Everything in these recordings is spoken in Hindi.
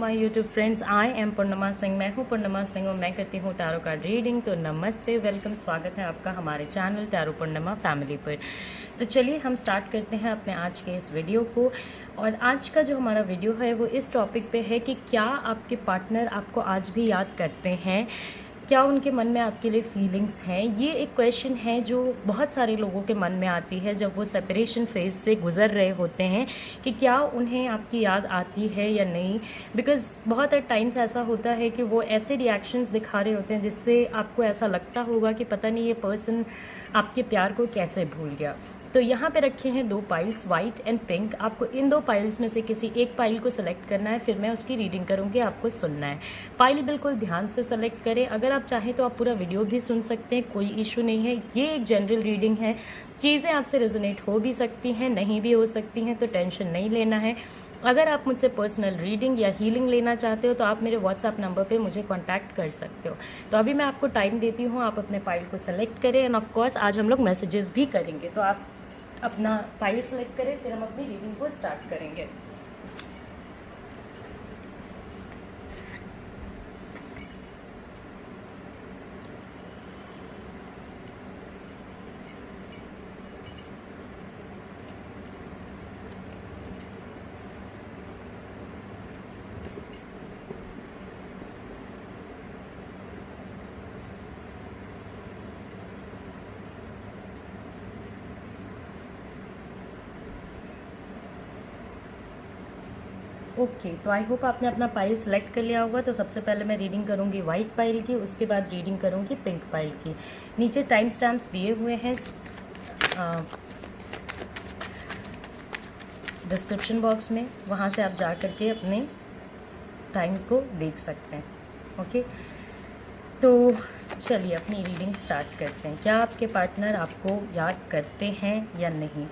My YouTube friends. I am Purnima Singh. मैं हूँ पूर्णिमा सिंह और मैं करती हूँ टैरो कार्ड रीडिंग। तो नमस्ते, वेलकम, स्वागत है आपका हमारे चैनल टैरो पूर्णिमा फैमिली पर। तो चलिए हम स्टार्ट करते हैं अपने आज के इस वीडियो को। और आज का जो हमारा वीडियो है वो इस टॉपिक पे है कि क्या आपके पार्टनर आपको आज भी याद करते हैं, क्या उनके मन में आपके लिए फीलिंग्स हैं। ये एक क्वेश्चन है जो बहुत सारे लोगों के मन में आती है जब वो सेपरेशन फेज से गुजर रहे होते हैं कि क्या उन्हें आपकी याद आती है या नहीं। बिकॉज़ बहुत टाइम्स ऐसा होता है कि वो ऐसे रिएक्शंस दिखा रहे होते हैं जिससे आपको ऐसा लगता होगा कि पता नहीं ये पर्सन आपके प्यार को कैसे भूल गया। तो यहाँ पे रखे हैं दो पाइल्स, वाइट एंड पिंक। आपको इन दो पाइल्स में से किसी एक पाइल को सेलेक्ट करना है, फिर मैं उसकी रीडिंग करूँगी, आपको सुनना है। पाइल बिल्कुल ध्यान से सेलेक्ट करें। अगर आप चाहें तो आप पूरा वीडियो भी सुन सकते हैं, कोई इशू नहीं है। ये एक जनरल रीडिंग है, चीज़ें आपसे रेजोनेट हो भी सकती हैं, नहीं भी हो सकती हैं, तो टेंशन नहीं लेना है। अगर आप मुझसे पर्सनल रीडिंग या हीलिंग लेना चाहते हो तो आप मेरे व्हाट्सएप नंबर पे मुझे कांटेक्ट कर सकते हो। तो अभी मैं आपको टाइम देती हूँ, आप अपने पाइल को सेलेक्ट करें। एंड ऑफ कोर्स आज हम लोग मैसेजेस भी करेंगे, तो आप अपना पाइल सेलेक्ट करें, फिर हम अपनी रीडिंग को स्टार्ट करेंगे। ओके, तो आई होप आपने अपना पाइल सेलेक्ट कर लिया होगा। तो सबसे पहले मैं रीडिंग करूंगी वाइट पाइल की, उसके बाद रीडिंग करूंगी पिंक पाइल की। नीचे टाइम स्टैम्प्स दिए हुए हैं डिस्क्रिप्शन बॉक्स में, वहाँ से आप जा करके अपने टाइम को देख सकते हैं। ओके, तो चलिए अपनी रीडिंग स्टार्ट करते हैं। क्या आपके पार्टनर आपको याद करते हैं या नहीं।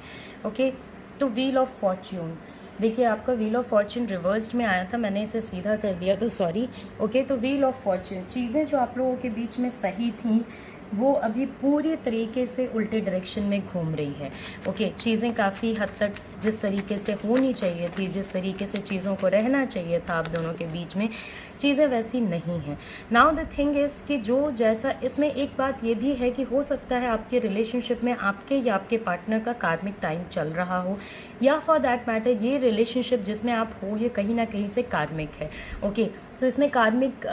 ओके, तो व्हील ऑफ फॉर्च्यून। देखिए आपका व्हील ऑफ फॉर्च्यून रिवर्स्ड में आया था, मैंने इसे सीधा कर दिया तो सॉरी। ओके, तो व्हील ऑफ फॉर्च्यून, चीज़ें जो आप लोगों के बीच में सही थी वो अभी पूरी तरीके से उल्टे डायरेक्शन में घूम रही है। ओके, चीज़ें काफ़ी हद तक जिस तरीके से होनी चाहिए थी, जिस तरीके से चीज़ों को रहना चाहिए था आप दोनों के बीच में, चीज़ें वैसी नहीं हैं। नाउ द थिंग इज़ कि जो जैसा इसमें एक बात ये भी है कि हो सकता है आपके रिलेशनशिप में आपके या आपके पार्टनर का कार्मिक टाइम चल रहा हो, या फॉर दैट मैटर ये रिलेशनशिप जिसमें आप हो ये कहीं ना कहीं से कार्मिक है। ओके, तो इसमें कार्मिक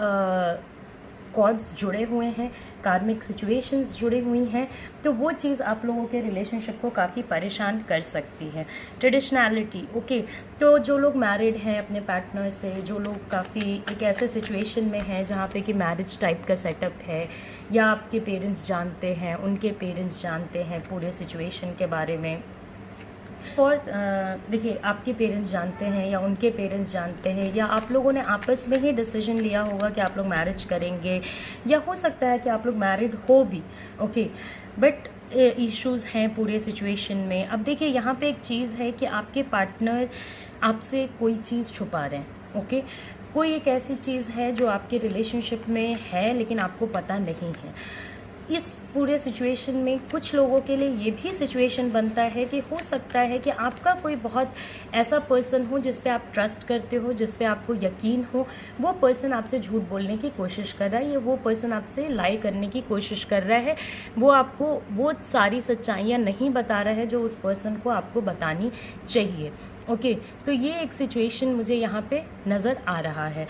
कॉर्ड्स जुड़े हुए हैं, कार्मिक सिचुएशंस जुड़ी हुई हैं, तो वो चीज़ आप लोगों के रिलेशनशिप को काफ़ी परेशान कर सकती है। ट्रेडिशनैलिटी, ओके, तो जो लोग मैरिड हैं अपने पार्टनर से, जो लोग काफ़ी एक ऐसे सिचुएशन में हैं जहाँ पे कि मैरिज टाइप का सेटअप है, या आपके पेरेंट्स जानते हैं, उनके पेरेंट्स जानते हैं पूरे सिचुएशन के बारे में, और देखिए आपके पेरेंट्स जानते हैं या उनके पेरेंट्स जानते हैं, या आप लोगों ने आपस में ही डिसीजन लिया होगा कि आप लोग मैरिज करेंगे, या हो सकता है कि आप लोग मैरिड हो भी। ओके, बट इश्यूज़ हैं पूरे सिचुएशन में। अब देखिए यहाँ पे एक चीज़ है कि आपके पार्टनर आपसे कोई चीज़ छुपा रहे हैं। ओके, कोई एक ऐसी चीज़ है जो आपके रिलेशनशिप में है लेकिन आपको पता नहीं है। इस पूरे सिचुएशन में कुछ लोगों के लिए ये भी सिचुएशन बनता है कि हो सकता है कि आपका कोई बहुत ऐसा पर्सन हो जिस पे आप ट्रस्ट करते हो, जिस पे आपको यकीन हो, वो पर्सन आपसे झूठ बोलने की कोशिश कर रहा है, या वो पर्सन आपसे लाई करने की कोशिश कर रहा है। वो आपको वो सारी सच्चाइयाँ नहीं बता रहा है जो उस पर्सन को आपको बतानी चाहिए। ओके, तो ये एक सिचुएशन मुझे यहाँ पे नज़र आ रहा है।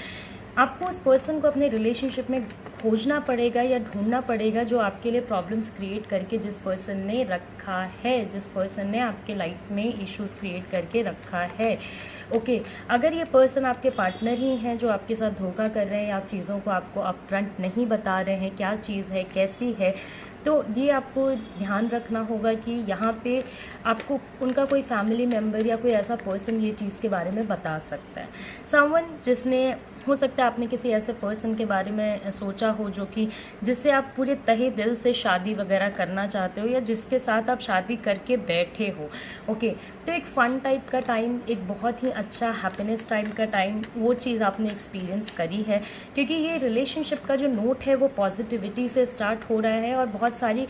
आपको उस पर्सन को अपने रिलेशनशिप में खोजना पड़ेगा या ढूंढना पड़ेगा जो आपके लिए प्रॉब्लम्स क्रिएट करके जिस पर्सन ने रखा है, जिस पर्सन ने आपके लाइफ में इश्यूज क्रिएट करके रखा है। ओके, अगर ये पर्सन आपके पार्टनर ही हैं जो आपके साथ धोखा कर रहे हैं या चीज़ों को आपको अपफ्रंट नहीं बता रहे हैं क्या चीज़ है, कैसी है, तो ये आपको ध्यान रखना होगा कि यहाँ पे आपको उनका कोई फैमिली मेम्बर या कोई ऐसा पर्सन ये चीज़ के बारे में बता सकता है। समवन जिसने, हो सकता है आपने किसी ऐसे पर्सन के बारे में सोचा हो जो कि जिससे आप पूरे तहे दिल से शादी वगैरह करना चाहते हो, या जिसके साथ आप शादी करके बैठे हो। ओके, तो एक फ़न टाइप का टाइम, एक बहुत ही अच्छा हैप्पीनेस टाइप का टाइम, वो चीज़ आपने एक्सपीरियंस करी है, क्योंकि ये रिलेशनशिप का जो नोट है वो पॉजिटिविटी से स्टार्ट हो रहा है और बहुत सारी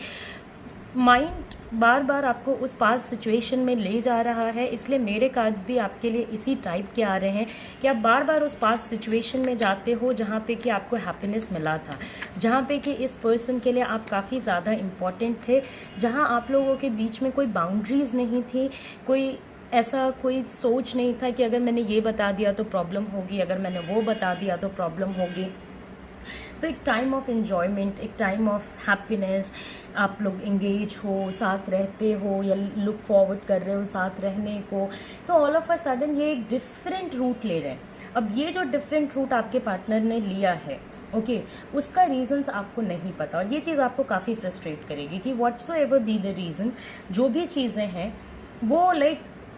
माइंड बार बार आपको उस पास सिचुएशन में ले जा रहा है, इसलिए मेरे कार्ड्स भी आपके लिए इसी टाइप के आ रहे हैं कि आप बार बार उस पास सिचुएशन में जाते हो जहाँ पे कि आपको हैप्पीनेस मिला था, जहाँ पे कि इस पर्सन के लिए आप काफ़ी ज़्यादा इम्पॉर्टेंट थे, जहाँ आप लोगों के बीच में कोई बाउंड्रीज़ नहीं थी, कोई सोच नहीं था कि अगर मैंने ये बता दिया तो प्रॉब्लम होगी, अगर मैंने वो बता दिया तो प्रॉब्लम होगी। तो एक टाइम ऑफ एन्जॉयमेंट, एक टाइम ऑफ हैप्पीनेस, आप लोग इंगेज हो, साथ रहते हो या लुक फॉरवर्ड कर रहे हो साथ रहने को, तो ऑल ऑफ अ सडन ये एक डिफरेंट रूट ले रहे हैं। अब ये जो डिफरेंट रूट आपके पार्टनर ने लिया है, ओके, उसका रीजंस आपको नहीं पता, और ये चीज़ आपको काफ़ी फ्रस्ट्रेट करेगी कि व्हाट्सोएवर बी द रीज़न, जो भी चीज़ें हैं वो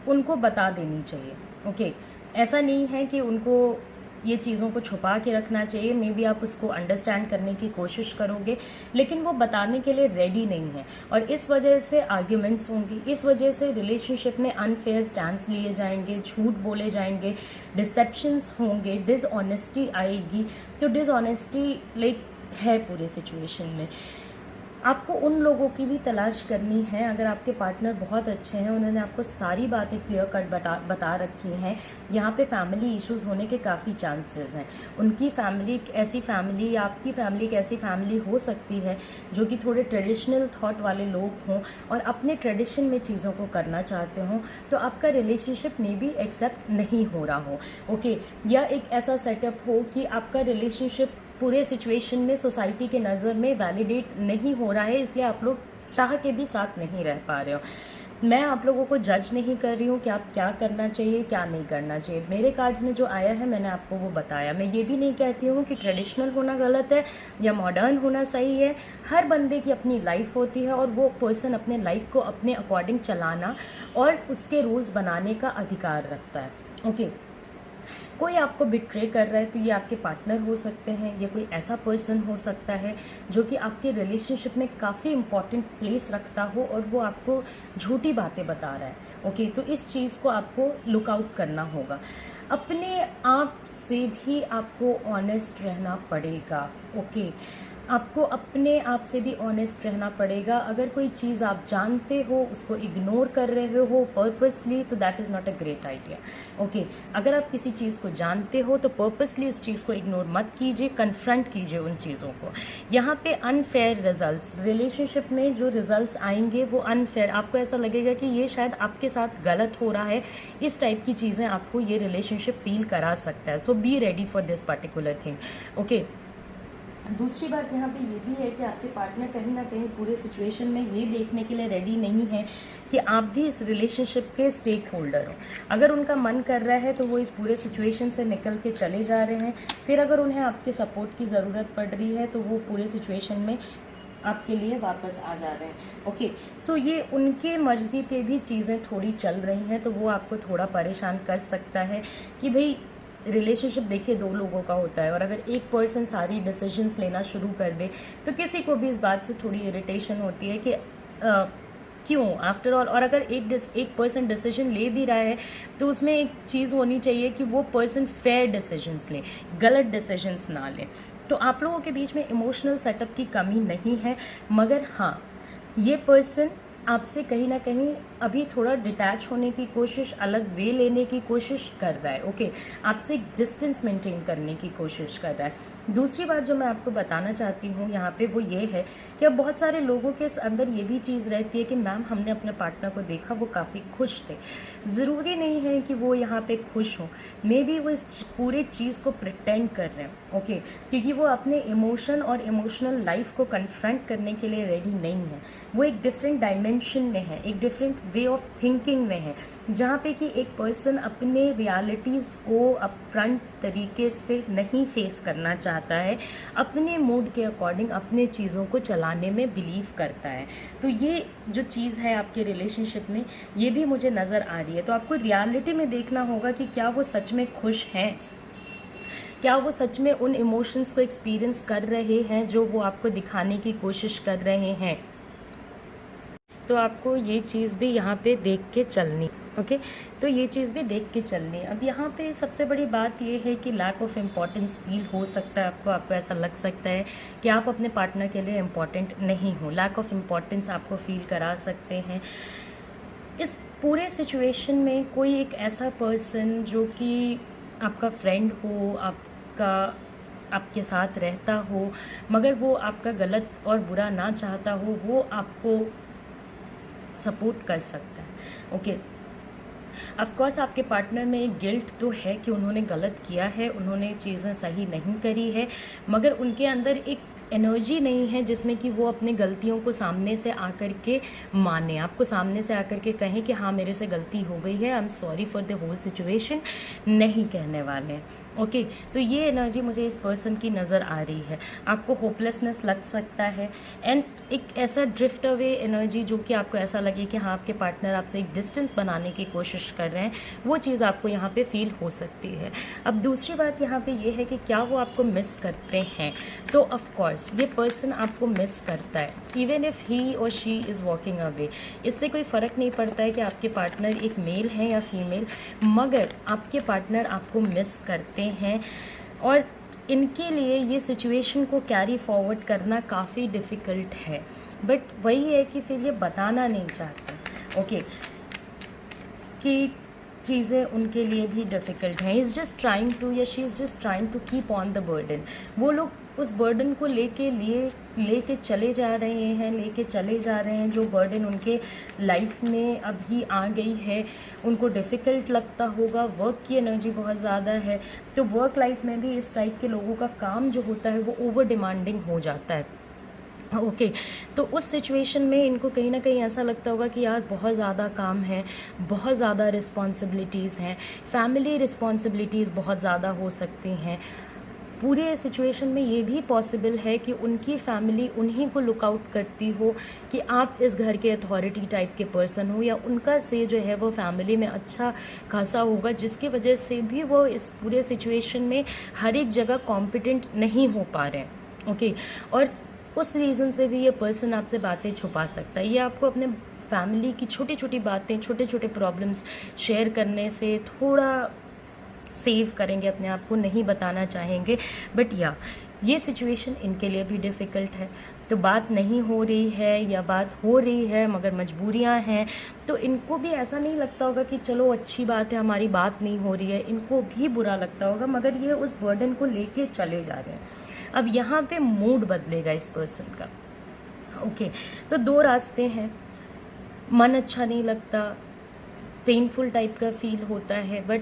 उनको बता देनी चाहिए। ओके, ऐसा नहीं है कि उनको ये चीज़ों को छुपा के रखना चाहिए, मे बी आप उसको अंडरस्टैंड करने की कोशिश करोगे, लेकिन वो बताने के लिए रेडी नहीं है, और इस वजह से आर्ग्यूमेंट्स होंगी, इस वजह से रिलेशनशिप में अनफेयर स्टैंड्स लिए जाएंगे, झूठ बोले जाएंगे, डिसेप्शंस होंगे, डिसऑनेस्टी आएगी। तो डिसऑनेस्टी है पूरे सिचुएशन में। आपको उन लोगों की भी तलाश करनी है, अगर आपके पार्टनर बहुत अच्छे हैं, उन्होंने आपको सारी बातें क्लियर कट बता रखी हैं। यहाँ पे फैमिली इश्यूज़ होने के काफ़ी चांसेस हैं। उनकी फैमिली ऐसी फैमिली या आपकी फैमिली एक ऐसी फैमिली हो सकती है जो कि थोड़े ट्रेडिशनल थॉट वाले लोग हों और अपने ट्रेडिशन में चीज़ों को करना चाहते हों, तो आपका रिलेशनशिप में भी एक्सेप्ट नहीं हो रहा हो। ओके, या एक ऐसा सेटअप हो कि आपका रिलेशनशिप पूरे सिचुएशन में सोसाइटी के नज़र में वैलिडेट नहीं हो रहा है, इसलिए आप लोग चाह के भी साथ नहीं रह पा रहे हो। मैं आप लोगों को जज नहीं कर रही हूँ कि आप क्या करना चाहिए क्या नहीं करना चाहिए। मेरे कार्ड्स में जो आया है मैंने आपको वो बताया। मैं ये भी नहीं कहती हूँ कि ट्रेडिशनल होना गलत है या मॉडर्न होना सही है। हर बंदे की अपनी लाइफ होती है और वो पर्सन अपने लाइफ को अपने अकॉर्डिंग चलाना और उसके रूल्स बनाने का अधिकार रखता है। ओके, कोई आपको बिट्रे कर रहा है तो ये आपके पार्टनर हो सकते हैं, या कोई ऐसा पर्सन हो सकता है जो कि आपके रिलेशनशिप में काफ़ी इंपॉर्टेंट प्लेस रखता हो और वो आपको झूठी बातें बता रहा है। ओके, तो इस चीज़ को आपको लुक आउट करना होगा। अपने आप से भी आपको ऑनेस्ट रहना पड़ेगा। ओके, आपको अपने आप से भी ऑनेस्ट रहना पड़ेगा। अगर कोई चीज़ आप जानते हो उसको इग्नोर कर रहे हो पर्पसली, तो that is not a great idea. Okay, अगर आप किसी चीज़ को जानते हो तो पर्पसली उस चीज़ को इग्नोर मत कीजिए, कन्फ्रंट कीजिए उन चीज़ों को। यहाँ पे अनफेयर रिजल्ट्स, रिलेशनशिप में जो रिजल्ट्स आएंगे वो अनफेयर, आपको ऐसा लगेगा कि ये शायद आपके साथ गलत हो रहा है, इस टाइप की चीज़ें आपको ये रिलेशनशिप फील करा सकता है। So be ready for this particular thing. Okay, दूसरी बात यहाँ पे ये भी है कि आपके पार्टनर कहीं ना कहीं पूरे सिचुएशन में ये देखने के लिए रेडी नहीं है कि आप भी इस रिलेशनशिप के स्टेक होल्डर हो। अगर उनका मन कर रहा है तो वो इस पूरे सिचुएशन से निकल के चले जा रहे हैं, फिर अगर उन्हें आपके सपोर्ट की ज़रूरत पड़ रही है तो वो पूरे सिचुएशन में आपके लिए वापस आ जा रहे हैं। ओके, सो ये उनके मर्जी पे भी चीज़ें थोड़ी चल रही हैं, तो वो आपको थोड़ा परेशान कर सकता है कि भाई रिलेशनशिप देखिए दो लोगों का होता है, और अगर एक पर्सन सारी डिसीजंस लेना शुरू कर दे तो किसी को भी इस बात से थोड़ी इरिटेशन होती है कि क्यों आफ्टर ऑल। और अगर एक पर्सन डिसीजन ले भी रहा है तो उसमें एक चीज़ होनी चाहिए कि वो पर्सन फेयर डिसीजंस ले, गलत डिसीजंस ना ले। तो आप लोगों के बीच में इमोशनल सेटअप की कमी नहीं है, मगर हाँ, ये पर्सन आपसे कहीं ना कहीं अभी थोड़ा डिटैच होने की कोशिश, अलग वे लेने की कोशिश कर रहा है। ओके, आपसे डिस्टेंस मेंटेन करने की कोशिश कर रहा है। दूसरी बात जो मैं आपको बताना चाहती हूँ यहाँ पे वो ये है कि अब बहुत सारे लोगों के अंदर ये भी चीज़ रहती है कि मैम हमने अपने पार्टनर को देखा वो काफ़ी खुश थे। ज़रूरी नहीं है कि वो यहाँ पे खुश हो, मे बी वो इस पूरे चीज़ को प्रिटेंड कर रहे हैं। ओके, क्योंकि वो अपने इमोशन और इमोशनल लाइफ को कन्फ्रंट करने के लिए रेडी नहीं है। वो एक डिफरेंट डायमेंशन में है, एक डिफरेंट वे ऑफ थिंकिंग में है, जहाँ पे कि एक पर्सन अपने रियलिटीज़ को अपफ्रंट तरीके से नहीं फेस करना चाहता है, अपने मूड के अकॉर्डिंग अपने चीज़ों को चलाने में बिलीव करता है। तो ये जो चीज़ है आपके रिलेशनशिप में, ये भी मुझे नज़र आ रही है। तो आपको रियलिटी में देखना होगा कि क्या वो सच में खुश हैं, क्या वो सच में उन इमोशंस को एक्सपीरियंस कर रहे हैं जो वो आपको दिखाने की कोशिश कर रहे हैं। तो आपको ये चीज़ भी यहाँ पे देख के चलनी। ओके तो ये चीज़ भी देख के चलनी है। अब यहाँ पे सबसे बड़ी बात ये है कि लैक ऑफ इम्पॉर्टेंस फील हो सकता है आपको ऐसा लग सकता है कि आप अपने पार्टनर के लिए इम्पॉर्टेंट नहीं हो। लैक ऑफ इम्पॉर्टेंस आपको फील करा सकते हैं। इस पूरे सिचुएशन में कोई एक ऐसा पर्सन जो कि आपका फ्रेंड हो, आपके साथ रहता हो, मगर वो आपका गलत और बुरा ना चाहता हो, वो आपको सपोर्ट कर सकता है। ओके ऑफ कोर्स आपके पार्टनर में एक गिल्ट तो है कि उन्होंने गलत किया है, उन्होंने चीज़ें सही नहीं करी है, मगर उनके अंदर एक एनर्जी नहीं है जिसमें कि वो अपने गलतियों को सामने से आकर के माने, आपको सामने से आकर के कहें कि हाँ मेरे से गलती हो गई है, I am sorry for the whole situation, नहीं कहने वाले हैं। ओके तो ये एनर्जी मुझे इस पर्सन की नज़र आ रही है। आपको होपलेसनेस लग सकता है एंड एक ऐसा ड्रिफ्ट अवे एनर्जी जो कि आपको ऐसा लगे कि हाँ आपके पार्टनर आपसे एक डिस्टेंस बनाने की कोशिश कर रहे हैं, वो चीज़ आपको यहाँ पे फील हो सकती है। अब दूसरी बात यहाँ पे ये है कि क्या वो आपको मिस करते हैं, तो ऑफ कोर्स ये पर्सन आपको मिस करता है इवन इफ़ ही और शी इज़ वॉकिंग अवे। इससे कोई फ़र्क नहीं पड़ता है कि आपके पार्टनर एक मेल है या फीमेल, मगर आपके पार्टनर आपको मिस करते हैं और इनके लिए ये सिचुएशन को कैरी फॉरवर्ड करना काफ़ी डिफ़िकल्ट है। बट वही है कि फिर ये बताना नहीं चाहते ओके कि चीज़ें उनके लिए भी डिफ़िकल्ट हैं। इज़ जस्ट ट्राइंग टू या she is just trying to keep on the burden. वो लोग उस बर्डन को लेके चले जा रहे हैं जो बर्डन उनके लाइफ में अभी आ गई है। उनको डिफ़िकल्ट लगता होगा, वर्क की एनर्जी बहुत ज़्यादा है, तो वर्क लाइफ में भी इस टाइप के लोगों का काम जो होता है वो ओवर डिमांडिंग हो जाता है। ओके तो उस सिचुएशन में इनको कहीं ना कहीं ऐसा लगता होगा कि यार बहुत ज़्यादा काम है, बहुत ज़्यादा रिस्पॉन्सिबिलिटीज़ हैं, फैमिली रिस्पॉन्सिबिलिटीज़ बहुत ज़्यादा हो सकती हैं। पूरे सिचुएशन में ये भी पॉसिबल है कि उनकी फैमिली उन्हीं को लुक आउट करती हो कि आप इस घर के अथॉरिटी टाइप के पर्सन हो, या उनका से जो है वो फैमिली में अच्छा खासा होगा, जिसकी वजह से भी वो इस पूरे सिचुएशन में हर एक जगह कॉम्पिटेंट नहीं हो पा रहे हैं। ओके और उस रीज़न से भी ये पर्सन आपसे बातें छुपा सकता है। ये आपको अपने फैमिली की छोटी छोटी बातें, छोटे छोटे प्रॉब्लम्स शेयर करने से थोड़ा सेव करेंगे अपने आप को, नहीं बताना चाहेंगे। बट ये सिचुएशन इनके लिए भी डिफ़िकल्ट है। तो बात नहीं हो रही है या बात हो रही है मगर मजबूरियां हैं, तो इनको भी ऐसा नहीं लगता होगा कि चलो अच्छी बात है हमारी बात नहीं हो रही है, इनको भी बुरा लगता होगा, मगर ये उस बर्डन को लेके चले जा रहे हैं। अब यहाँ पे मूड बदलेगा इस पर्सन का। ओके तो दो रास्ते हैं, मन अच्छा नहीं लगता, पेनफुल टाइप का फील होता है, बट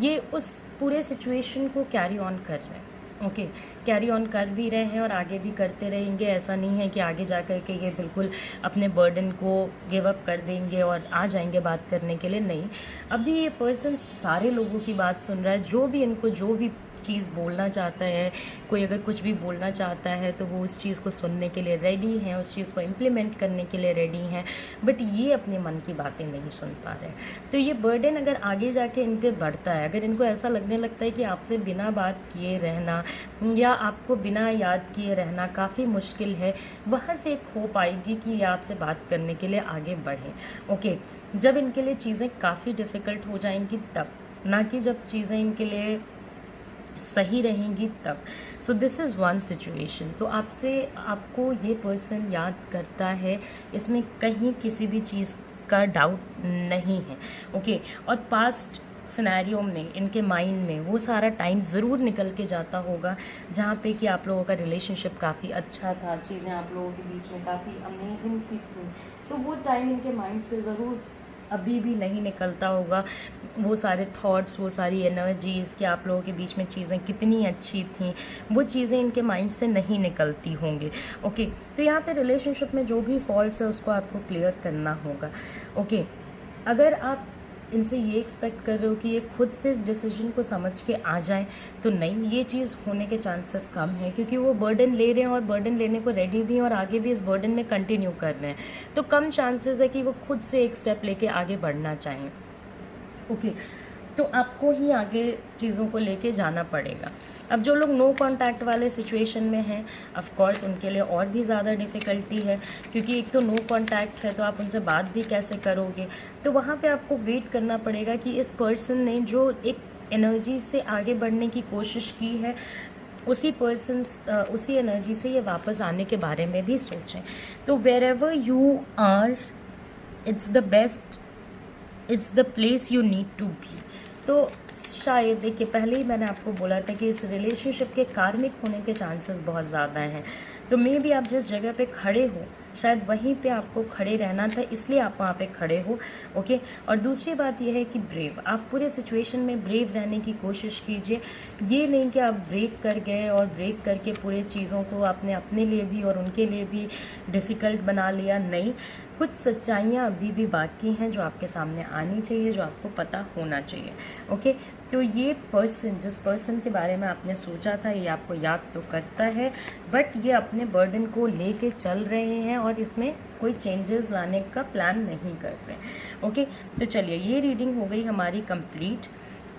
ये उस पूरे सिचुएशन को कैरी ऑन कर रहे हैं। ओके कैरी ऑन कर भी रहे हैं और आगे भी करते रहेंगे। ऐसा नहीं है कि आगे जा कर के ये बिल्कुल अपने बर्डन को गिव अप कर देंगे और आ जाएंगे बात करने के लिए, नहीं। अभी ये पर्सन सारे लोगों की बात सुन रहा है, जो भी इनको जो भी चीज़ बोलना चाहता है, कोई अगर कुछ भी बोलना चाहता है तो वो उस चीज़ को सुनने के लिए रेडी हैं, उस चीज़ को इम्प्लीमेंट करने के लिए रेडी हैं, बट ये अपने मन की बातें नहीं सुन पा रहे। तो ये बर्डन अगर आगे जाके इन पे बढ़ता है, अगर इनको ऐसा लगने लगता है कि आपसे बिना बात किए रहना या आपको बिना याद किए रहना काफ़ी मुश्किल है, वहाँ से एक होप आएगी कि ये आपसे बात करने के लिए आगे बढ़ें। ओके जब इनके लिए चीज़ें काफ़ी डिफ़िकल्ट हो जाएंगी तब, ना कि जब चीज़ें इनके लिए सही रहेंगी तब। So this is one situation. तो आपको ये पर्सन याद करता है, इसमें कहीं किसी भी चीज़ का डाउट नहीं है। ओके और पास्ट सिनेरियो में इनके माइंड में वो सारा टाइम ज़रूर निकल के जाता होगा जहाँ पे कि आप लोगों का रिलेशनशिप काफ़ी अच्छा था, चीज़ें आप लोगों के बीच में काफ़ी अमेजिंग सी थी, तो वो टाइम इनके माइंड से ज़रूर अभी भी नहीं निकलता होगा। वो सारे थॉट्स, वो सारी एनर्जीज़ कि आप लोगों के बीच में चीज़ें कितनी अच्छी थी, वो चीज़ें इनके माइंड से नहीं निकलती होंगी। ओके तो यहाँ पे रिलेशनशिप में जो भी फॉल्ट्स है उसको आपको क्लियर करना होगा। ओके अगर आप इनसे ये एक्सपेक्ट कर रहे हो कि ये खुद से इस डिसीजन को समझ के आ जाए, तो नहीं, ये चीज़ होने के चांसेस कम है, क्योंकि वो बर्डन ले रहे हैं और बर्डन लेने को रेडी भी हैं और आगे भी इस बर्डन में कंटिन्यू कर रहे हैं, तो कम चांसेस है कि वो खुद से एक स्टेप लेके आगे बढ़ना चाहें। ओके तो आपको ही आगे चीज़ों को लेके जाना पड़ेगा। अब जो लोग नो कांटेक्ट वाले सिचुएशन में हैं, ऑफ कोर्स उनके लिए और भी ज़्यादा डिफ़िकल्टी है, क्योंकि एक तो नो कांटेक्ट है तो आप उनसे बात भी कैसे करोगे। तो वहाँ पे आपको वेट करना पड़ेगा कि इस पर्सन ने जो एक एनर्जी से आगे बढ़ने की कोशिश की है, उसी एनर्जी से ये वापस आने के बारे में भी सोचें। तो wherever you are, it's the best, it's the place you need to be. तो शायद देखिए, पहले ही मैंने आपको बोला था कि इस रिलेशनशिप के कार्मिक होने के चांसेस बहुत ज़्यादा हैं। तो मे भी आप जिस जगह पे खड़े हो, शायद वहीं पे आपको खड़े रहना था, इसलिए आप वहाँ पे खड़े हो। ओके। और दूसरी बात यह है कि ब्रेव, आप पूरे सिचुएशन में ब्रेव रहने की कोशिश कीजिए। ये नहीं कि आप ब्रेक कर गए और ब्रेक करके पूरे चीज़ों को आपने अपने लिए भी और उनके लिए भी डिफ़िकल्ट बना लिया। नहीं, कुछ सच्चाइयाँ अभी भी बाकी हैं जो आपके सामने आनी चाहिए, जो आपको पता होना चाहिए। ओके। तो ये पर्सन, जिस पर्सन के बारे में आपने सोचा था, ये आपको याद तो करता है, बट ये अपने बर्डन को लेके चल रहे हैं और इसमें कोई चेंजेस लाने का प्लान नहीं कर रहे हैं। ओके। तो चलिए, ये रीडिंग हो गई हमारी कंप्लीट।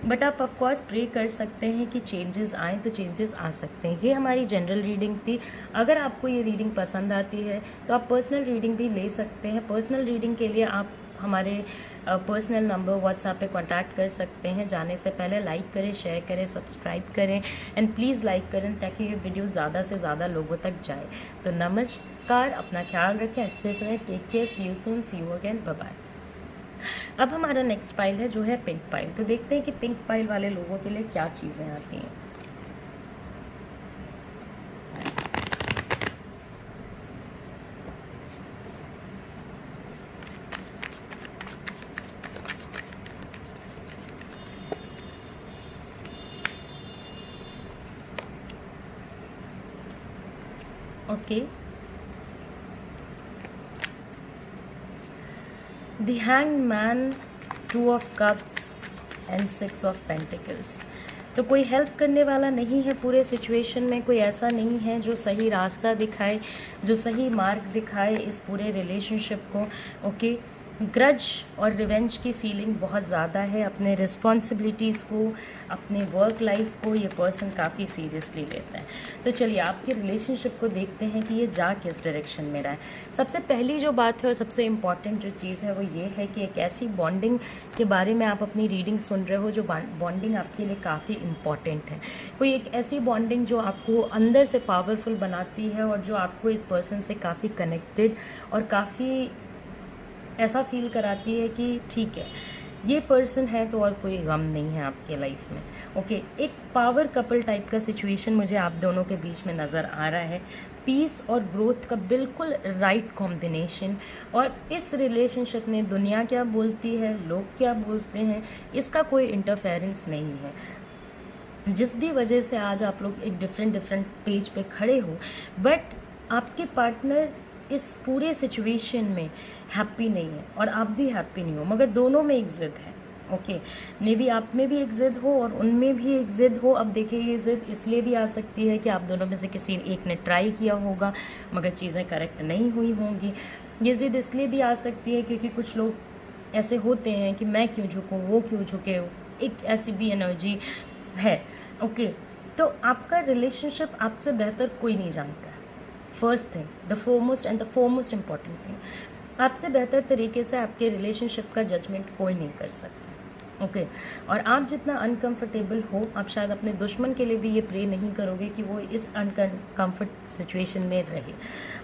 बट आप ऑफ कोर्स प्रे कर सकते हैं कि चेंजेस आएँ, तो चेंजेस आ सकते हैं। ये हमारी जनरल रीडिंग थी। अगर आपको ये रीडिंग पसंद आती है तो आप पर्सनल रीडिंग भी ले सकते हैं। पर्सनल रीडिंग के लिए आप हमारे पर्सनल नंबर व्हाट्सएप पे कांटेक्ट कर सकते हैं। जाने से पहले लाइक करें, शेयर करें, सब्सक्राइब करें एंड प्लीज़ लाइक करें ताकि ये वीडियो ज़्यादा से ज़्यादा लोगों तक जाए। तो नमस्कार, अपना ख्याल रखें, अच्छे से रहें, take care, see you soon, see you again, bye bye. अब हमारा नेक्स्ट पाइल है जो है पिंक पाइल। तो देखते हैं कि पिंक पाइल वाले लोगों के लिए क्या चीज़ें आती हैं। Okay. The Hanged Man, 2 of Cups and 6 of Pentacles। तो कोई हेल्प करने वाला नहीं है पूरे सिचुएशन में, कोई ऐसा नहीं है जो सही रास्ता दिखाए, जो सही मार्ग दिखाए इस पूरे रिलेशनशिप को। ओके। ग्रज और रिवेंज की फीलिंग बहुत ज़्यादा है। अपने रिस्पॉन्सिबिलिटीज़ को, अपने वर्क लाइफ को ये पर्सन काफ़ी सीरियसली लेता है। तो चलिए, आपके रिलेशनशिप को देखते हैं कि ये जा किस डायरेक्शन में रहा है। सबसे पहली जो बात है और सबसे इम्पॉर्टेंट जो चीज़ है वो ये है कि एक ऐसी बॉन्डिंग के बारे में आप अपनी रीडिंग सुन रहे हो जो बॉन्डिंग आपके लिए काफ़ी इम्पॉर्टेंट है। कोई एक ऐसी बॉन्डिंग जो आपको अंदर से पावरफुल बनाती है और जो आपको इस पर्सन से काफ़ी कनेक्टेड और काफ़ी ऐसा फील कराती है कि ठीक है, ये पर्सन है तो और कोई गम नहीं है आपके लाइफ में। ओके। एक पावर कपल टाइप का सिचुएशन मुझे आप दोनों के बीच में नज़र आ रहा है। पीस और ग्रोथ का बिल्कुल राइट कॉम्बिनेशन। और इस रिलेशनशिप में दुनिया क्या बोलती है, लोग क्या बोलते हैं, इसका कोई इंटरफेरेंस नहीं है। जिस भी वजह से आज आप लोग एक डिफरेंट पेज पे खड़े हो, बट आपके पार्टनर इस पूरे सिचुएशन में हैप्पी नहीं है और आप भी हैप्पी नहीं हो, मगर दोनों में एक ज़िद है। ओके। मे बी आप में भी एक ज़िद हो और उनमें भी एक ज़िद हो। अब देखिए, ये ज़िद इसलिए भी आ सकती है कि आप दोनों में से किसी एक ने ट्राई किया होगा मगर चीज़ें करेक्ट नहीं हुई होंगी। ये ज़िद इसलिए भी आ सकती है क्योंकि कुछ लोग ऐसे होते हैं कि मैं क्यों झुकूँ, वो क्यों झुके, एक ऐसी भी एनर्जी है। ओके। तो आपका रिलेशनशिप आपसे बेहतर कोई नहीं जानता है। First thing, the foremost and the foremost important thing, आपसे बेहतर तरीके से आपके रिलेशनशिप का जजमेंट कोई नहीं कर सकता। ओके। और आप जितना अनकंफर्टेबल हो, आप शायद अपने दुश्मन के लिए भी ये प्रे नहीं करोगे कि वो इस अनकंफर्ट सिचुएशन में रहे।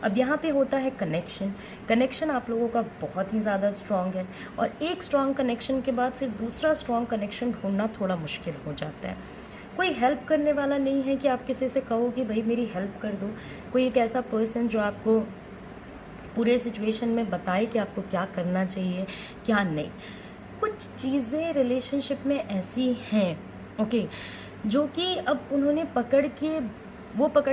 अब यहाँ पे होता है कनेक्शन आप लोगों का बहुत ही ज़्यादा स्ट्रॉन्ग है और एक स्ट्रॉन्ग कनेक्शन के बाद फिर दूसरा स्ट्रॉन्ग कनेक्शन ढूंढना थोड़ा मुश्किल हो जाता है। कोई हेल्प करने वाला नहीं है कि आप किसी से कहो कि भाई मेरी हेल्प कर दो। कोई एक ऐसा पर्सन जो आपको पूरे सिचुएशन में बताए कि आपको क्या करना चाहिए, क्या नहीं। कुछ चीज़ें रिलेशनशिप में ऐसी हैं, ओके, जो कि अब उन्होंने पकड़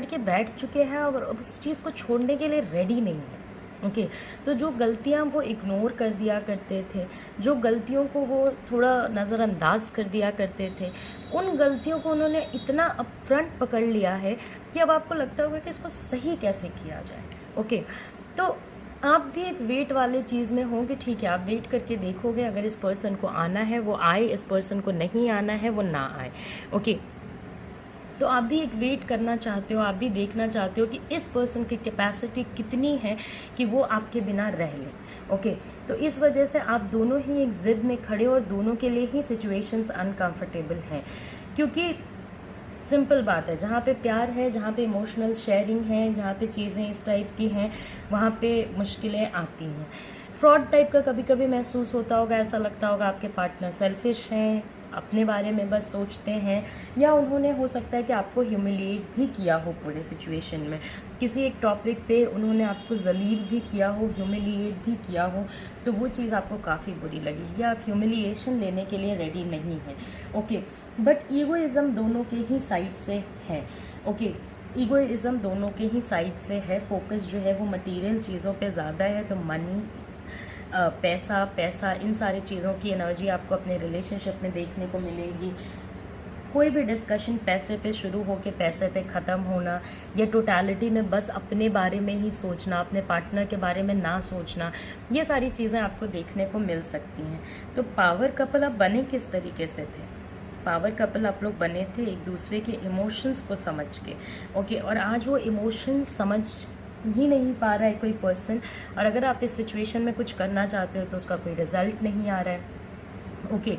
के बैठ चुके हैं और उस चीज़ को छोड़ने के लिए रेडी नहीं है। ओके। तो जो गलतियां वो इग्नोर कर दिया करते थे, जो गलतियों को वो थोड़ा नज़रअंदाज कर दिया करते थे, उन गलतियों को उन्होंने इतना अपफ्रंट पकड़ लिया है कि अब आपको लगता होगा कि इसको सही कैसे किया जाए। ओके। तो आप भी एक वेट वाले चीज़ में हो कि ठीक है, आप वेट करके देखोगे, अगर इस पर्सन को आना है वो आए, इस पर्सन को नहीं आना है वो ना आए। ओके, तो आप भी एक वेट करना चाहते हो, आप भी देखना चाहते हो कि इस पर्सन की कैपेसिटी कितनी है कि वो आपके बिना रह ले। ओके, तो इस वजह से आप दोनों ही एक ज़िद में खड़े और दोनों के लिए ही सिचुएशंस अनकंफर्टेबल हैं, क्योंकि सिंपल बात है, जहाँ पे प्यार है, जहाँ पे इमोशनल शेयरिंग है, जहाँ पे चीज़ें इस टाइप की हैं, वहाँ पे मुश्किलें आती हैं। फ्रॉड टाइप का कभी कभी महसूस होता होगा, ऐसा लगता होगा आपके पार्टनर सेल्फिश हैं, अपने बारे में बस सोचते हैं, या उन्होंने हो सकता है कि आपको ह्यूमिलिएट भी किया हो पूरे सिचुएशन में, किसी एक टॉपिक पे उन्होंने आपको जलील भी किया हो, ह्यूमिलिएट भी किया हो, तो वो चीज़ आपको काफ़ी बुरी लगी, या आप ह्यूमिलिएशन लेने के लिए रेडी नहीं हैं। ओके, बट ईगोइज़म दोनों के ही साइड से है। ओके, ईगोइज़म दोनों के ही साइड से है, फोकस जो है वो मटेरियल चीज़ों पे ज़्यादा है, तो मनी, पैसा इन सारी चीज़ों की एनर्जी आपको अपने रिलेशनशिप में देखने को मिलेगी। कोई भी डिस्कशन पैसे पे शुरू होके पैसे पे ख़त्म होना, या टोटलिटी में बस अपने बारे में ही सोचना, अपने पार्टनर के बारे में ना सोचना, ये सारी चीज़ें आपको देखने को मिल सकती हैं। तो पावर कपल आप बने किस तरीके से थे? पावर कपल आप लोग बने थे एक दूसरे के इमोशंस को समझ के। ओके, और आज वो इमोशंस समझ ही नहीं पा रहा है कोई पर्सन, और अगर आप इस सिचुएशन में कुछ करना चाहते हो तो उसका कोई रिजल्ट नहीं आ रहा है। ओके,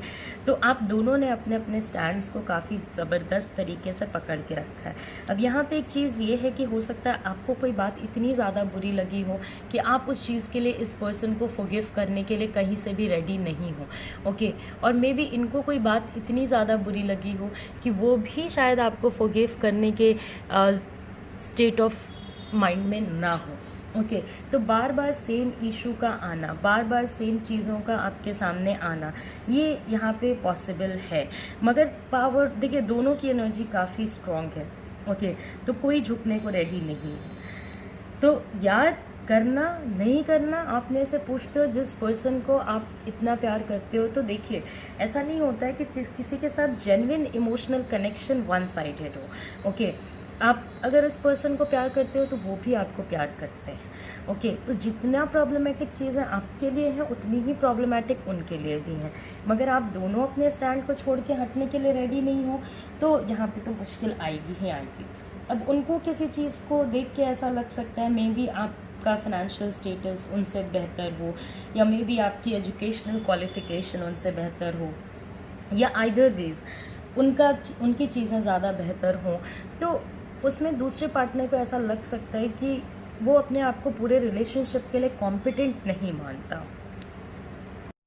तो आप दोनों ने अपने अपने स्टैंड्स को काफ़ी ज़बरदस्त तरीके से पकड़ के रखा है। अब यहाँ पे एक चीज़ ये है कि हो सकता है आपको कोई बात इतनी ज़्यादा बुरी लगी हो कि आप उस चीज़ के लिए इस पर्सन को फॉरगिव करने के लिए कहीं से भी रेडी नहीं हो। ओके, और मे बी इनको कोई बात इतनी ज़्यादा बुरी लगी हो कि वो भी शायद आपको फॉरगिव करने के स्टेट ऑफ माइंड में ना हो। ओके, तो बार बार सेम इशू का आना, बार बार सेम चीज़ों का आपके सामने आना, ये यहाँ पे पॉसिबल है। मगर पावर देखिए, दोनों की एनर्जी काफ़ी स्ट्रॉन्ग है। ओके, तो कोई झुकने को रेडी नहीं है। तो याद करना नहीं करना आप मेरे से पूछते हो, जिस पर्सन को आप इतना प्यार करते हो, तो देखिए ऐसा नहीं होता है कि किसी के साथ genuine emotional connection one sided हो। ओके, आप अगर इस पर्सन को प्यार करते हो तो वो भी आपको प्यार करते हैं। ओके, तो जितना प्रॉब्लमेटिक चीज़ें आपके लिए हैं उतनी ही प्रॉब्लमेटिक उनके लिए भी हैं। मगर आप दोनों अपने स्टैंड को छोड़ के हटने के लिए रेडी नहीं हो, तो यहाँ पे तो मुश्किल आएगी ही आएगी। अब उनको किसी चीज़ को देख के ऐसा लग सकता है मे बी आपका फाइनेंशियल स्टेटस उनसे बेहतर हो, या मे बी आपकी एजुकेशनल क्वालिफिकेशन उनसे बेहतर हो, या आइदर वेज उनकी चीज़ें ज़्यादा बेहतर हों, तो उसमें दूसरे पार्टनर को ऐसा लग सकता है कि वो अपने आप को पूरे रिलेशनशिप के लिए कॉम्पिटेंट नहीं मानता।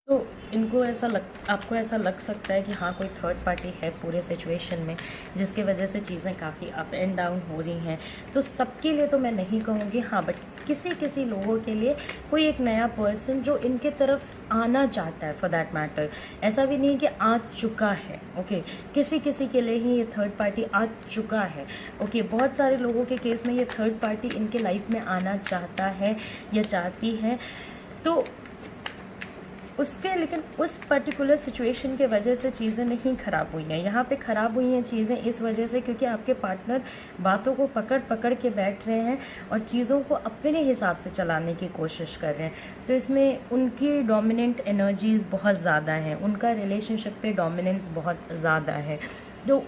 तो आपको ऐसा लग सकता है कि हाँ, कोई थर्ड पार्टी है पूरे सिचुएशन में, जिसकी वजह से चीज़ें काफ़ी अप एंड डाउन हो रही हैं। तो सबके लिए तो मैं नहीं कहूँगी, हाँ, बट किसी लोगों के लिए कोई एक नया पर्सन जो इनके तरफ आना चाहता है, फॉर दैट मैटर, ऐसा भी नहीं कि आ चुका है। ओके, किसी के लिए ही ये थर्ड पार्टी आ चुका है। ओके, बहुत सारे लोगों के केस में ये थर्ड पार्टी इनके लाइफ में आना चाहता है या चाहती है, तो लेकिन उस पर्टिकुलर सिचुएशन के वजह से चीज़ें नहीं ख़राब हुई हैं। यहाँ पे ख़राब हुई हैं चीज़ें इस वजह से क्योंकि आपके पार्टनर बातों को पकड़ के बैठ रहे हैं और चीज़ों को अपने हिसाब से चलाने की कोशिश कर रहे हैं। तो इसमें उनकी डोमिनेंट एनर्जीज़ बहुत ज़्यादा हैं, उनका रिलेशनशिप पे डोमिनेंस बहुत ज़्यादा है। तो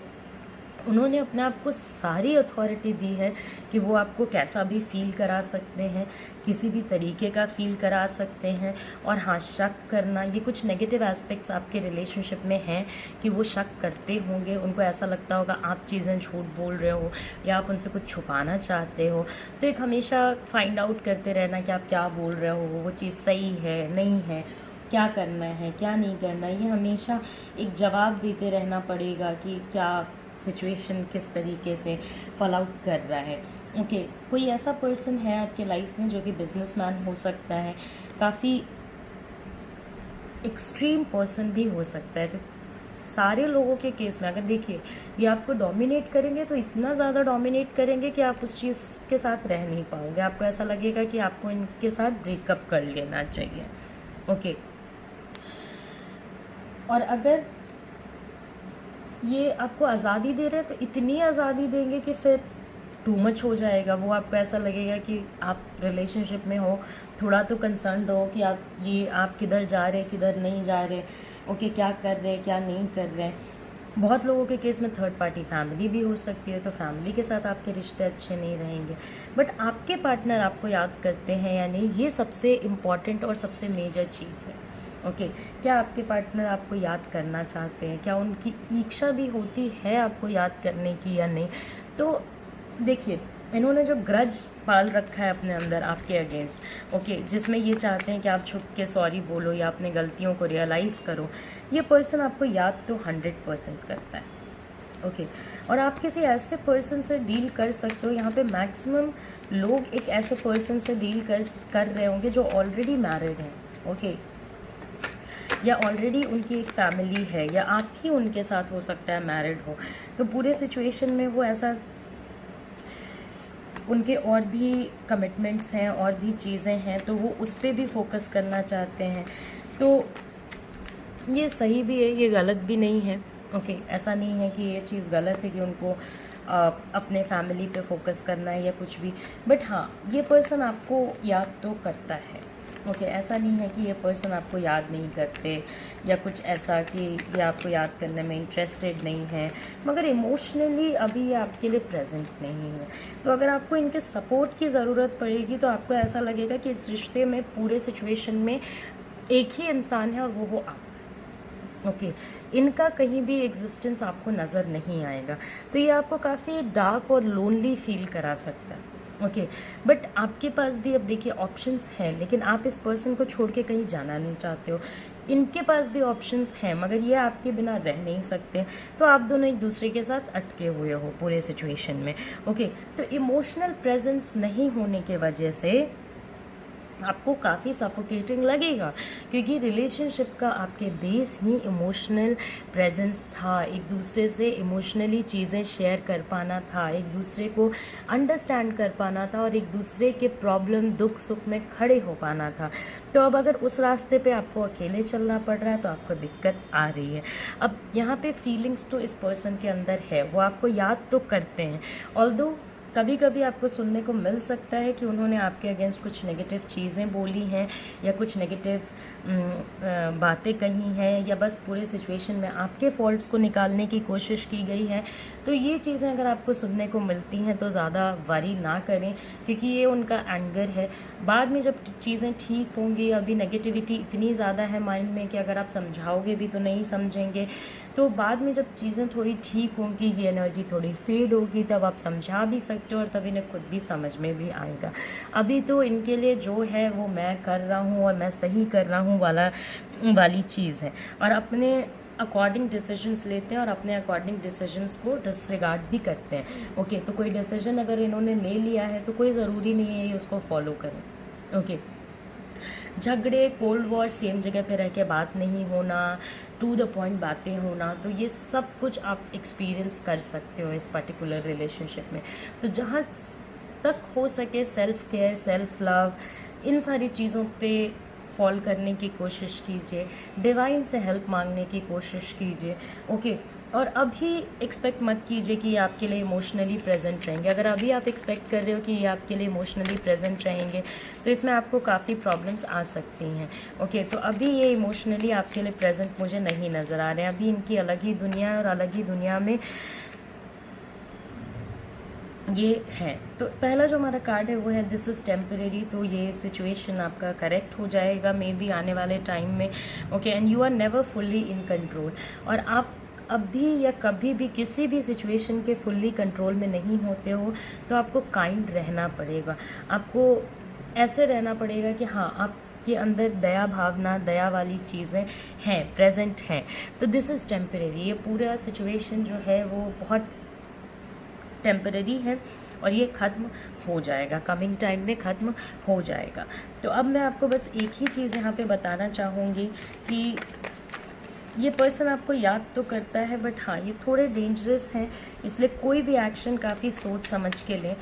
उन्होंने अपने आप को सारी अथॉरिटी दी है कि वो आपको कैसा भी फील करा सकते हैं, किसी भी तरीके का फील करा सकते हैं। और हाँ, शक करना, ये कुछ नेगेटिव एस्पेक्ट्स आपके रिलेशनशिप में हैं कि वो शक करते होंगे, उनको ऐसा लगता होगा आप चीज़ें झूठ बोल रहे हो या आप उनसे कुछ छुपाना चाहते हो। तो एक हमेशा फाइंड आउट करते रहना कि आप क्या बोल रहे हो, वो चीज़ सही है नहीं है, क्या करना है क्या नहीं करना, ये हमेशा एक जवाब देते रहना पड़ेगा कि क्या सिचुएशन किस तरीके से फॉल आउट कर रहा है। ओके, कोई ऐसा पर्सन है आपके लाइफ में जो कि बिजनेसमैन हो सकता है, काफ़ी एक्सट्रीम पर्सन भी हो सकता है। तो सारे लोगों के केस में अगर देखिए, ये आपको डोमिनेट करेंगे तो इतना ज़्यादा डोमिनेट करेंगे कि आप उस चीज़ के साथ रह नहीं पाओगे, आपको ऐसा लगेगा कि आपको इनके साथ ब्रेकअप कर लेना चाहिए। ओके, और अगर ये आपको आज़ादी दे रहे हैं तो इतनी आज़ादी देंगे कि फिर टू मच हो जाएगा, वो आपको ऐसा लगेगा कि आप रिलेशनशिप में हो, थोड़ा तो कंसर्न हो कि आप किधर जा रहे, किधर नहीं जा रहे, ओके, क्या कर रहे हैं, क्या नहीं कर रहे हैं। बहुत लोगों के केस में थर्ड पार्टी फैमिली भी हो सकती है, तो फैमिली के साथ आपके रिश्ते अच्छे नहीं रहेंगे, बट आपके पार्टनर आपको याद करते हैं या नहीं, ये सबसे इम्पॉर्टेंट और सबसे मेजर चीज़ है। ओके, क्या आपके पार्टनर आपको याद करना चाहते हैं, क्या उनकी इच्छा भी होती है आपको याद करने की या नहीं। तो देखिए, इन्होंने जो ग्रज पाल रखा है अपने अंदर आपके अगेंस्ट, ओके, जिसमें ये चाहते हैं कि आप छुप के सॉरी बोलो या अपने गलतियों को रियलाइज़ करो, ये पर्सन आपको याद तो 100% करता है। ओके, और आप किसी ऐसे पर्सन से डील कर सकते हो, यहाँ पे मैक्सिमम लोग एक ऐसे पर्सन से डील कर रहे होंगे जो ऑलरेडी मैरिड हैं, ओके, या ऑलरेडी उनकी एक फैमिली है, या आप ही उनके साथ हो सकता है मैरिड हो। तो पूरे सिचुएशन में वो ऐसा, उनके और भी कमिटमेंट्स हैं, और भी चीज़ें हैं, तो वो उस पर भी फोकस करना चाहते हैं। तो ये सही भी है, ये गलत भी नहीं है। ओके, ऐसा नहीं है कि ये चीज़ गलत है कि उनको अपने फैमिली पे फोकस करना है या कुछ भी, बट हाँ, ये पर्सन आपको याद तो करता है। ओके, ऐसा नहीं है कि ये पर्सन आपको याद नहीं करते या कुछ ऐसा कि ये आपको याद करने में इंटरेस्टेड नहीं है, मगर इमोशनली अभी ये आपके लिए प्रेजेंट नहीं है। तो अगर आपको इनके सपोर्ट की ज़रूरत पड़ेगी तो आपको ऐसा लगेगा कि इस रिश्ते में, पूरे सिचुएशन में एक ही इंसान है और वो हो आप। ओके, इनका कहीं भी एग्जिस्टेंस आपको नज़र नहीं आएगा, तो ये आपको काफ़ी डार्क और लोनली फील करा सकता है। ओके, बट आपके पास भी अब देखिए ऑप्शंस हैं, लेकिन आप इस पर्सन को छोड़ के कहीं जाना नहीं चाहते हो। इनके पास भी ऑप्शंस हैं, मगर ये आपके बिना रह नहीं सकते, तो आप दोनों एक दूसरे के साथ अटके हुए हो पूरे सिचुएशन में। ओके, तो इमोशनल प्रेजेंस नहीं होने के वजह से आपको काफ़ी सफोकेटिंग लगेगा, क्योंकि रिलेशनशिप का आपके बेस ही इमोशनल प्रेजेंस था, एक दूसरे से इमोशनली चीज़ें शेयर कर पाना था, एक दूसरे को अंडरस्टैंड कर पाना था, और एक दूसरे के प्रॉब्लम, दुख सुख में खड़े हो पाना था। तो अब अगर उस रास्ते पे आपको अकेले चलना पड़ रहा है तो आपको दिक्कत आ रही है। अब यहाँ पे फीलिंग्स तो इस पर्सन के अंदर है, वो आपको याद तो करते हैं, ऑल्दो कभी कभी आपको सुनने को मिल सकता है कि उन्होंने आपके अगेंस्ट कुछ नेगेटिव चीज़ें बोली हैं, या कुछ नेगेटिव बातें कही हैं, या बस पूरे सिचुएशन में आपके फॉल्ट्स को निकालने की कोशिश की गई है। तो ये चीज़ें अगर आपको सुनने को मिलती हैं तो ज़्यादा वरी ना करें, क्योंकि ये उनका एंगर है। बाद में जब चीज़ें ठीक होंगी, अभी नेगेटिविटी इतनी ज़्यादा है माइंड में कि अगर आप समझाओगे भी तो नहीं समझेंगे, तो बाद में जब चीज़ें थोड़ी ठीक होंगी, ये एनर्जी थोड़ी फेड होगी, तब आप समझा भी सकते हो और तब इन्हें खुद भी समझ में भी आएगा। अभी तो इनके लिए जो है वो मैं कर रहा हूँ और मैं सही कर रहा हूँ वाली चीज़ है, और अपने अकॉर्डिंग डिसीजंस लेते हैं और अपने अकॉर्डिंग डिसीजंस को डिसरिगार्ड भी करते हैं। ओके, तो कोई डिसीजन अगर इन्होंने ले लिया है तो कोई ज़रूरी नहीं है ये उसको फॉलो करें। ओके, झगड़े, कोल्ड वॉर, सेम जगह पे रह के बात नहीं होना, टू द पॉइंट बातें होना, तो ये सब कुछ आप एक्सपीरियंस कर सकते हो इस पर्टिकुलर रिलेशनशिप में। तो जहाँ तक हो सके सेल्फ केयर, सेल्फ लव, इन सारी चीज़ों पे फॉल करने की कोशिश कीजिए, डिवाइन से हेल्प मांगने की कोशिश कीजिए। ओके, और अभी एक्सपेक्ट मत कीजिए कि ये आपके लिए इमोशनली प्रेजेंट रहेंगे। अगर अभी आप एक्सपेक्ट कर रहे हो कि ये आपके लिए इमोशनली प्रेजेंट रहेंगे तो इसमें आपको काफ़ी प्रॉब्लम्स आ सकती हैं। ओके, तो अभी ये इमोशनली आपके लिए प्रेजेंट मुझे नहीं नज़र आ रहे हैं। अभी इनकी अलग ही दुनिया है और अलग ही दुनिया में ये है। तो पहला जो हमारा कार्ड है वो है दिस इज़ टेम्परेरी। तो ये सिचुएशन आपका करेक्ट हो जाएगा मे बी आने वाले टाइम में। Okay, and you are never fully in control. और आप अभी या कभी भी किसी भी सिचुएशन के फुल्ली कंट्रोल में नहीं होते हो, तो आपको काइंड रहना पड़ेगा। आपको ऐसे रहना पड़ेगा कि हाँ, आपके अंदर दया भावना, दया वाली चीज़ें हैं, प्रेजेंट हैं। तो दिस इज़ टेम्परेरी। ये पूरा सिचुएशन जो है वो बहुत टेम्परेरी है और ये ख़त्म हो जाएगा, कमिंग टाइम में ख़त्म हो जाएगा। तो अब मैं आपको बस एक ही चीज़ यहाँ पे बताना चाहूँगी कि ये पर्सन आपको याद तो करता है, बट हाँ, ये थोड़े डेंजरस हैं, इसलिए कोई भी एक्शन काफ़ी सोच समझ के लें।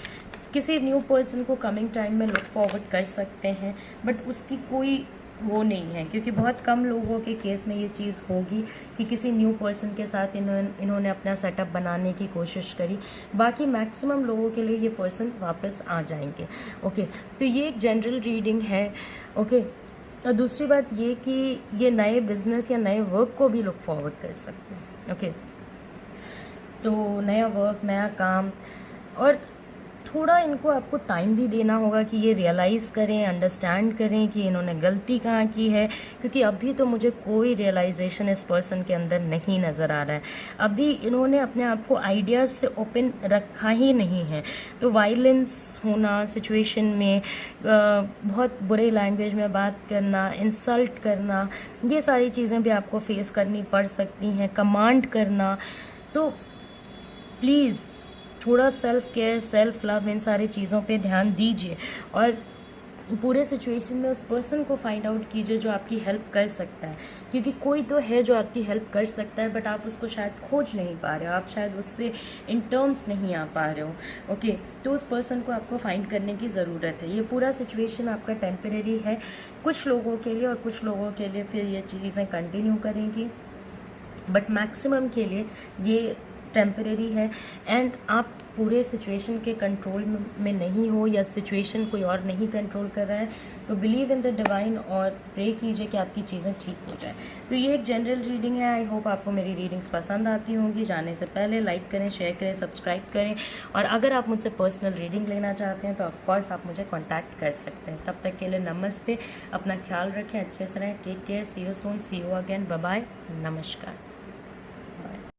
किसी न्यू पर्सन को कमिंग टाइम में लुक फॉरवर्ड कर सकते हैं, बट उसकी कोई वो नहीं है, क्योंकि बहुत कम लोगों के केस में ये चीज़ होगी कि किसी न्यू पर्सन के साथ इन्होंने अपना सेटअप बनाने की कोशिश करी। बाकी मैक्सिमम लोगों के लिए ये पर्सन वापस आ जाएंगे। ओके, तो ये एक जनरल रीडिंग है। ओके, और दूसरी बात ये कि ये नए बिजनेस या नए वर्क को भी लुक फॉरवर्ड कर सकते हैं। ओके, तो नया वर्क, नया काम, और थोड़ा इनको आपको टाइम भी देना होगा कि ये रियलाइज़ करें, अंडरस्टैंड करें कि इन्होंने गलती कहाँ की है, क्योंकि अभी तो मुझे कोई रियलाइजेशन इस पर्सन के अंदर नहीं नज़र आ रहा है। अभी इन्होंने अपने आप को आइडियाज़ से ओपन रखा ही नहीं है। तो वायलेंस होना सिचुएशन में, बहुत बुरे लैंग्वेज में बात करना, इंसल्ट करना, ये सारी चीज़ें भी आपको फेस करनी पड़ सकती हैं, कमांड करना। तो प्लीज़ थोड़ा सेल्फ केयर, सेल्फ लव, इन सारी चीज़ों पे ध्यान दीजिए, और पूरे सिचुएशन में उस पर्सन को फाइंड आउट कीजिए जो आपकी हेल्प कर सकता है, क्योंकि कोई तो है जो आपकी हेल्प कर सकता है, बट आप उसको शायद खोज नहीं पा रहे हो, आप शायद उससे इन टर्म्स नहीं आ पा रहे हो। ओके, तो उस पर्सन को आपको फाइंड करने की ज़रूरत है। ये पूरा सिचुएशन आपका टेम्परेरी है कुछ लोगों के लिए, और कुछ लोगों के लिए फिर ये चीज़ें कंटिन्यू करेंगी, बट मैक्सिमम के लिए ये टेम्परेरी है। एंड आप पूरे सिचुएशन के कंट्रोल में नहीं हो, या सिचुएशन कोई और नहीं कंट्रोल कर रहा है, तो बिलीव इन द डिवाइन और प्रे कीजिए कि आपकी चीज़ें ठीक हो जाए। तो ये एक जनरल रीडिंग है। आई होप आपको मेरी रीडिंग्स पसंद आती होंगी। जाने से पहले लाइक करें, शेयर करें, सब्सक्राइब करें, और अगर आप मुझसे पर्सनल रीडिंग लेना चाहते हैं तो ऑफकोर्स आप मुझे कॉन्टैक्ट कर सकते हैं। तब तक के लिए नमस्ते, अपना ख्याल रखें, अच्छे से रहें, take care, see you soon, see you again, bye bye, नमस्कार।